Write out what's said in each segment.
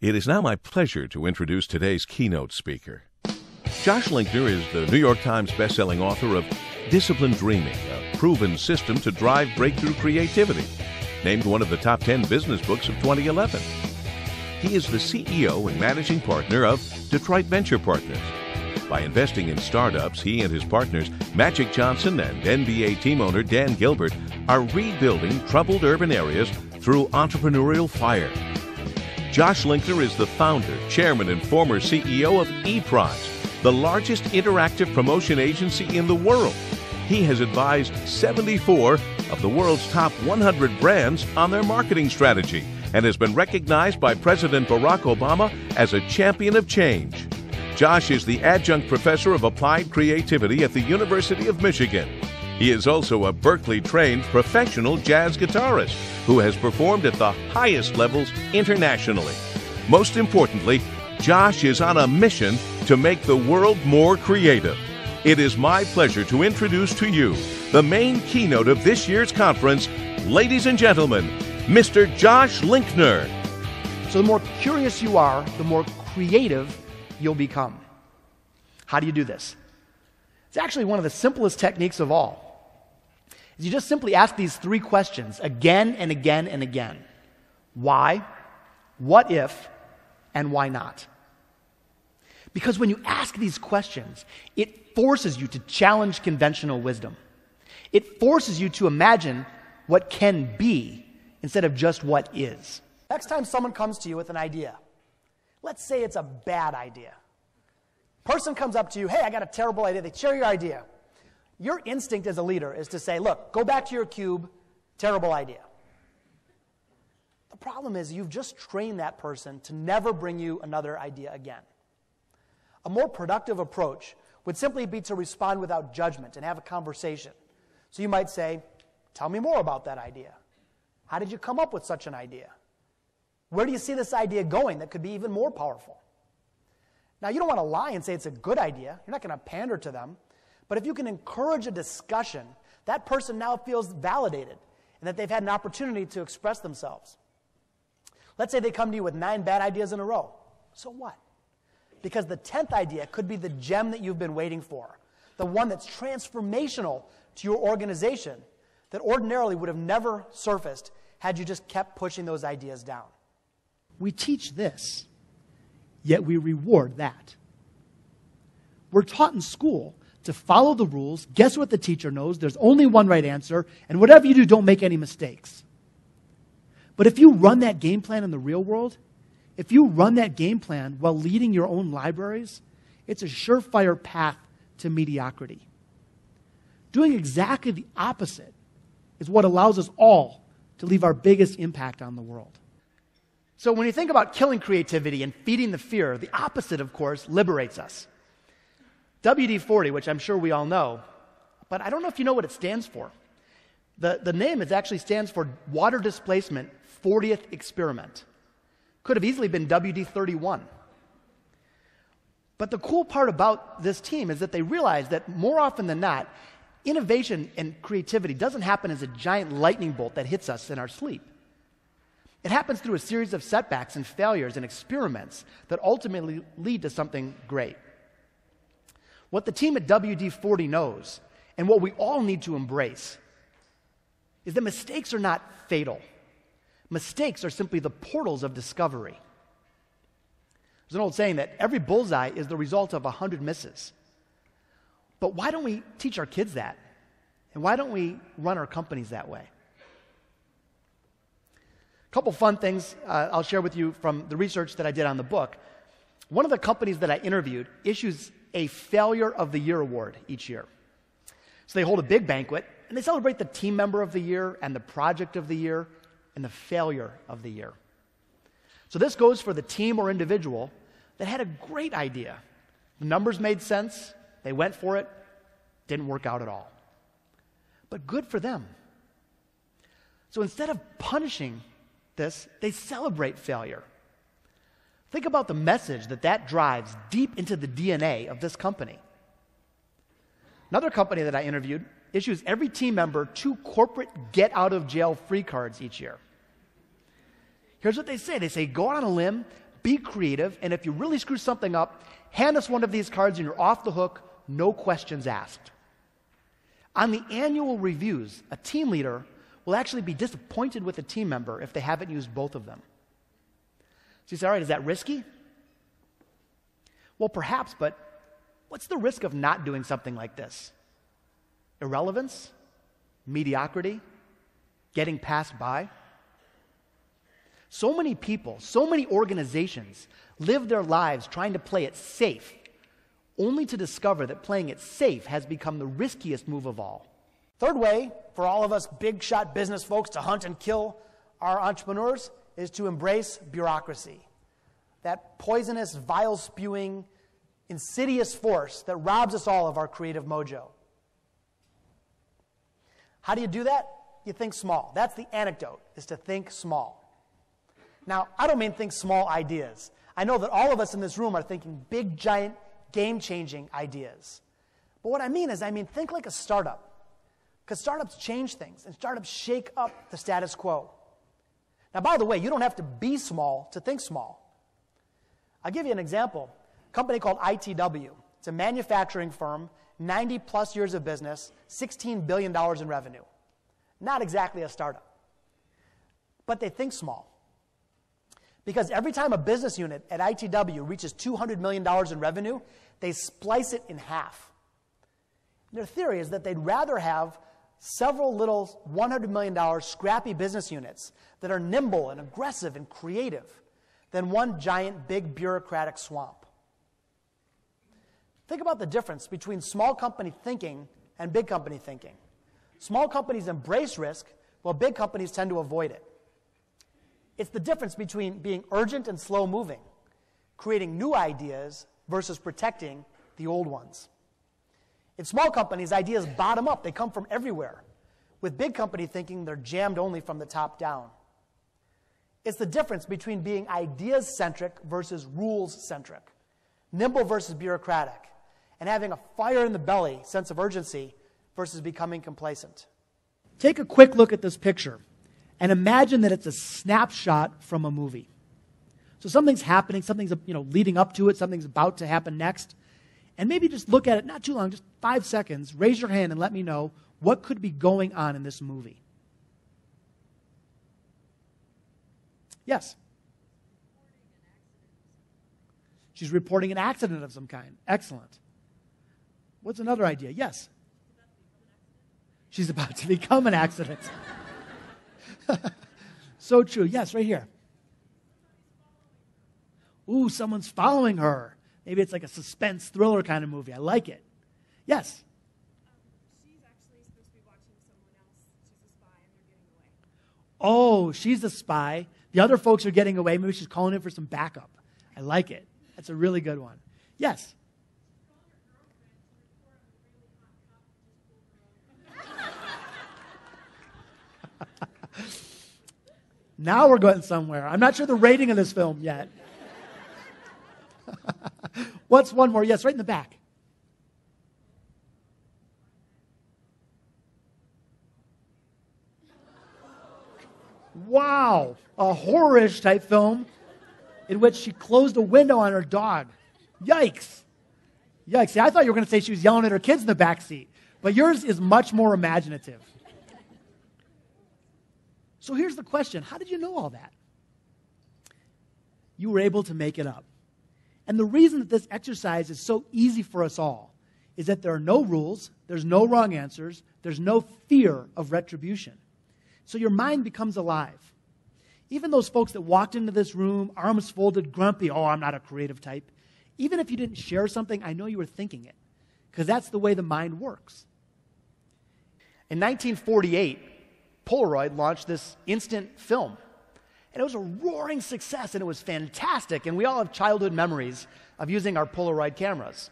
It is now my pleasure to introduce today's keynote speaker. Josh Linkner is the New York Times bestselling author of Disciplined Dreaming, a proven system to drive breakthrough creativity, named one of the top 10 business books of 2011. He is the CEO and managing partner of Detroit Venture Partners. By investing in startups, he and his partners, Magic Johnson and NBA team owner Dan Gilbert, are rebuilding troubled urban areas through entrepreneurial fire. Josh Linkner is the founder, chairman, and former CEO of ePrize, the largest interactive promotion agency in the world. He has advised 74 of the world's top 100 brands on their marketing strategy and has been recognized by President Barack Obama as a champion of change. Josh is the Adjunct Professor of Applied Creativity at the University of Michigan. He is also a Berkeley-trained professional jazz guitarist who has performed at the highest levels internationally. Most importantly, Josh is on a mission to make the world more creative. It is my pleasure to introduce to you the main keynote of this year's conference, ladies and gentlemen, Mr. Josh Linkner. So the more curious you are, the more creative you'll become. How do you do this? It's actually one of the simplest techniques of all. You just simply ask these three questions again and again and again. Why? What if? And why not? Because when you ask these questions, it forces you to challenge conventional wisdom. It forces you to imagine what can be instead of just what is. Next time someone comes to you with an idea, let's say it's a bad idea. Person comes up to you, hey, I got a terrible idea. They share your idea. Your instinct as a leader is to say, look, go back to your cube, terrible idea. The problem is you've just trained that person to never bring you another idea again. A more productive approach would simply be to respond without judgment and have a conversation. So you might say, tell me more about that idea. How did you come up with such an idea? Where do you see this idea going that could be even more powerful? Now, you don't want to lie and say it's a good idea. You're not going to pander to them. But if you can encourage a discussion, that person now feels validated and that they've had an opportunity to express themselves. Let's say they come to you with 9 bad ideas in a row. So what? Because the 10th idea could be the gem that you've been waiting for, the one that's transformational to your organization that ordinarily would have never surfaced had you just kept pushing those ideas down. We teach this, yet we reward that. We're taught in school to follow the rules, guess what the teacher knows, there's only one right answer, and whatever you do, don't make any mistakes. But if you run that game plan in the real world, if you run that game plan while leading your own libraries, it's a surefire path to mediocrity. Doing exactly the opposite is what allows us all to leave our biggest impact on the world. So when you think about killing creativity and feeding the fear, the opposite, of course, liberates us. WD-40, which I'm sure we all know, but I don't know if you know what it stands for. The name actually stands for Water Displacement 40th Experiment. Could have easily been WD-31. But the cool part about this team is that they realize that more often than not, innovation and creativity doesn't happen as a giant lightning bolt that hits us in our sleep. It happens through a series of setbacks and failures and experiments that ultimately lead to something great. What the team at WD-40 knows, and what we all need to embrace, is that mistakes are not fatal. Mistakes are simply the portals of discovery. There's an old saying that every bullseye is the result of 100 misses. But why don't we teach our kids that? And why don't we run our companies that way? A couple fun things I'll share with you from the research that I did on the book. One of the companies that I interviewed issues a Failure of the Year award each year. So they hold a big banquet, and they celebrate the Team Member of the Year and the Project of the Year and the Failure of the Year. So this goes for the team or individual that had a great idea. The numbers made sense, they went for it, didn't work out at all. But good for them. So instead of punishing this, they celebrate failure. Think about the message that drives deep into the DNA of this company. Another company that I interviewed issues every team member 2 corporate get-out-of-jail-free cards each year. Here's what they say. They say, go out on a limb, be creative, and if you really screw something up, hand us one of these cards and you're off the hook, no questions asked. On the annual reviews, a team leader will actually be disappointed with a team member if they haven't used both of them. So you say, all right, is that risky? Well, perhaps, but what's the risk of not doing something like this? Irrelevance? Mediocrity? Getting passed by? So many people, so many organizations live their lives trying to play it safe, only to discover that playing it safe has become the riskiest move of all. Third way for all of us big shot business folks to hunt and kill our entrepreneurs is to embrace bureaucracy. That poisonous, vile spewing, insidious force that robs us all of our creative mojo. How do you do that? You think small. That's the anecdote, is to think small. Now, I don't mean think small ideas. I know that all of us in this room are thinking big, giant, game-changing ideas. But what I mean is, think like a startup. Because startups change things, and startups shake up the status quo. Now, by the way, you don't have to be small to think small. I'll give you an example. A company called ITW. It's a manufacturing firm, 90-plus years of business, $16 billion in revenue. Not exactly a startup. But they think small. Because every time a business unit at ITW reaches $200 million in revenue, they splice it in half. Their theory is that they'd rather have several little $100 million scrappy business units that are nimble and aggressive and creative than one giant, big bureaucratic swamp. Think about the difference between small company thinking and big company thinking. Small companies embrace risk, while big companies tend to avoid it. It's the difference between being urgent and slow-moving, creating new ideas versus protecting the old ones. In small companies, ideas bottom up. They come from everywhere. With big company thinking, they're jammed only from the top down. It's the difference between being ideas-centric versus rules-centric, nimble versus bureaucratic, and having a fire-in-the-belly sense of urgency versus becoming complacent. Take a quick look at this picture and imagine that it's a snapshot from a movie. So something's happening, something's leading up to it, something's about to happen next. And maybe just look at it, not too long, just 5 seconds, raise your hand and let me know what could be going on in this movie. Yes? She's reporting an accident of some kind. Excellent. What's another idea? Yes? She's about to become an accident. So true. Yes, right here. Ooh, someone's following her. Maybe it's like a suspense thriller kind of movie. I like it. Yes? She's actually supposed to be watching someone else. She's a spy and they're getting away. Oh, she's the spy. The other folks are getting away. Maybe she's calling in for some backup. I like it. That's a really good one. Yes? Now we're going somewhere. I'm not sure the rating of this film yet. What's one more? Yes, right in the back. Wow. A horror-ish type film in which she closed a window on her dog. Yikes. Yikes. See, I thought you were going to say she was yelling at her kids in the back seat. But yours is much more imaginative. So here's the question. How did you know all that? You were able to make it up. And the reason that this exercise is so easy for us all is that there are no rules, there's no wrong answers, there's no fear of retribution. So your mind becomes alive. Even those folks that walked into this room, arms folded, grumpy, oh, I'm not a creative type. Even if you didn't share something, I know you were thinking it, because that's the way the mind works. In 1948, Polaroid launched this instant film. And it was a roaring success, and it was fantastic, and we all have childhood memories of using our Polaroid cameras.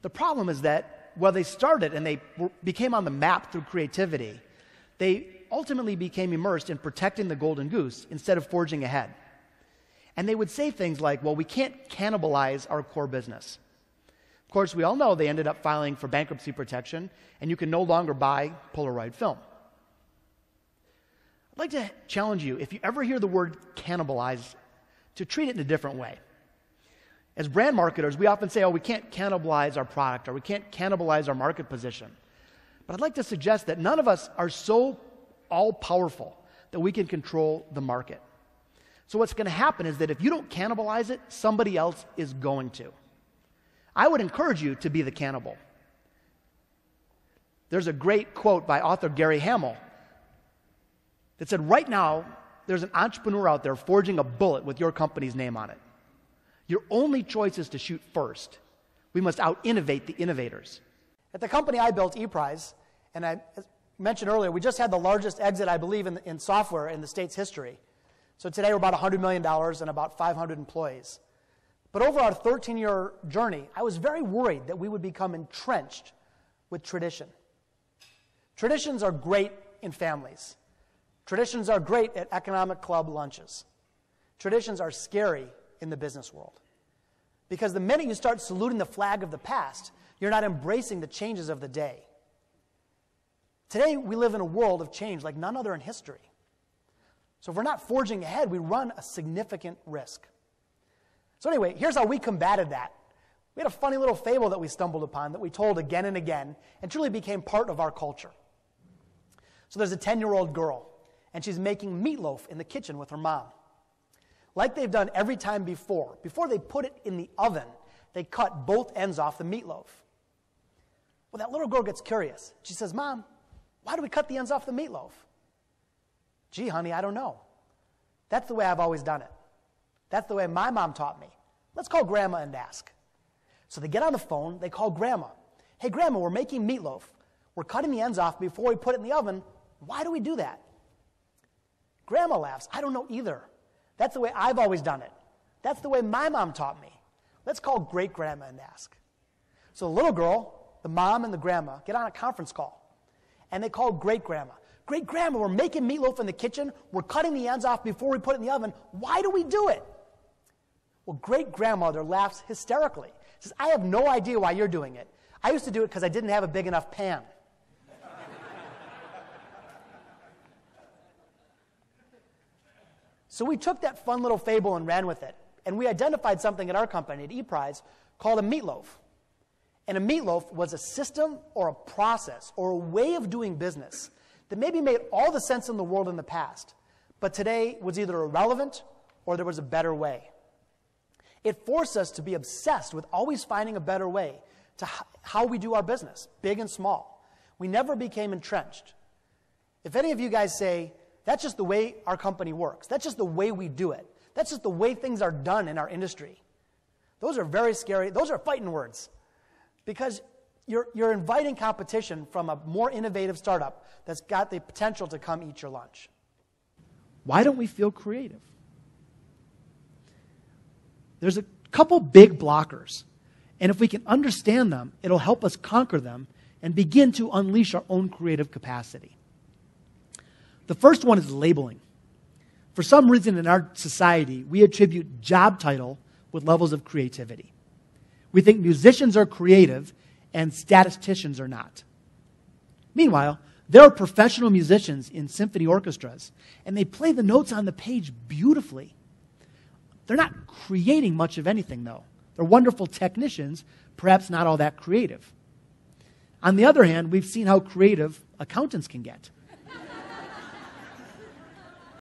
The problem is that while they started and they became on the map through creativity, they ultimately became immersed in protecting the golden goose instead of forging ahead. And they would say things like, well, we can't cannibalize our core business. Of course, we all know they ended up filing for bankruptcy protection, and you can no longer buy Polaroid film. I'd like to challenge you, if you ever hear the word cannibalize, to treat it in a different way. As brand marketers, we often say, oh, we can't cannibalize our product or we can't cannibalize our market position. But I'd like to suggest that none of us are so all-powerful that we can control the market. So what's going to happen is that if you don't cannibalize it, somebody else is going to. I would encourage you to be the cannibal. There's a great quote by author Gary Hamel that said, right now, there's an entrepreneur out there forging a bullet with your company's name on it. Your only choice is to shoot first. We must out-innovate the innovators. At the company I built, ePrize, and I mentioned earlier, we just had the largest exit, I believe, in software in the state's history. So today we're about $100 million and about 500 employees. But over our 13-year journey, I was very worried that we would become entrenched with tradition. Traditions are great in families. Traditions are great at economic club lunches. Traditions are scary in the business world. Because the minute you start saluting the flag of the past, you're not embracing the changes of the day. Today, we live in a world of change like none other in history. So if we're not forging ahead, we run a significant risk. So anyway, here's how we combated that. We had a funny little fable that we stumbled upon that we told again and again and truly became part of our culture. So there's a 10-year-old girl, and she's making meatloaf in the kitchen with her mom. Like they've done every time before they put it in the oven, they cut both ends off the meatloaf. Well, that little girl gets curious. She says, Mom, why do we cut the ends off the meatloaf? Gee, honey, I don't know. That's the way I've always done it. That's the way my mom taught me. Let's call Grandma and ask. So they get on the phone, they call Grandma. Hey, Grandma, we're making meatloaf. We're cutting the ends off before we put it in the oven. Why do we do that? Grandma laughs. I don't know either. That's the way I've always done it. That's the way my mom taught me. Let's call great-grandma and ask. So the little girl, the mom, and the grandma get on a conference call, and they call great-grandma. Great-grandma, we're making meatloaf in the kitchen. We're cutting the ends off before we put it in the oven. Why do we do it? Well, great-grandmother laughs hysterically. She says, I have no idea why you're doing it. I used to do it because I didn't have a big enough pan. So we took that fun little fable and ran with it. And we identified something at our company, at ePrize, called a meatloaf. And a meatloaf was a system or a process or a way of doing business that maybe made all the sense in the world in the past, but today was either irrelevant or there was a better way. It forced us to be obsessed with always finding a better way to how we do our business, big and small. We never became entrenched. If any of you guys say, that's just the way our company works, that's just the way we do it, that's just the way things are done in our industry, those are very scary. Those are fighting words. Because you're inviting competition from a more innovative startup that's got the potential to come eat your lunch. Why don't we feel creative? There's a couple big blockers. And if we can understand them, it'll help us conquer them and begin to unleash our own creative capacity. The first one is labeling. For some reason in our society, we attribute job title with levels of creativity. We think musicians are creative and statisticians are not. Meanwhile, there are professional musicians in symphony orchestras, and they play the notes on the page beautifully. They're not creating much of anything, though. They're wonderful technicians, perhaps not all that creative. On the other hand, we've seen how creative accountants can get.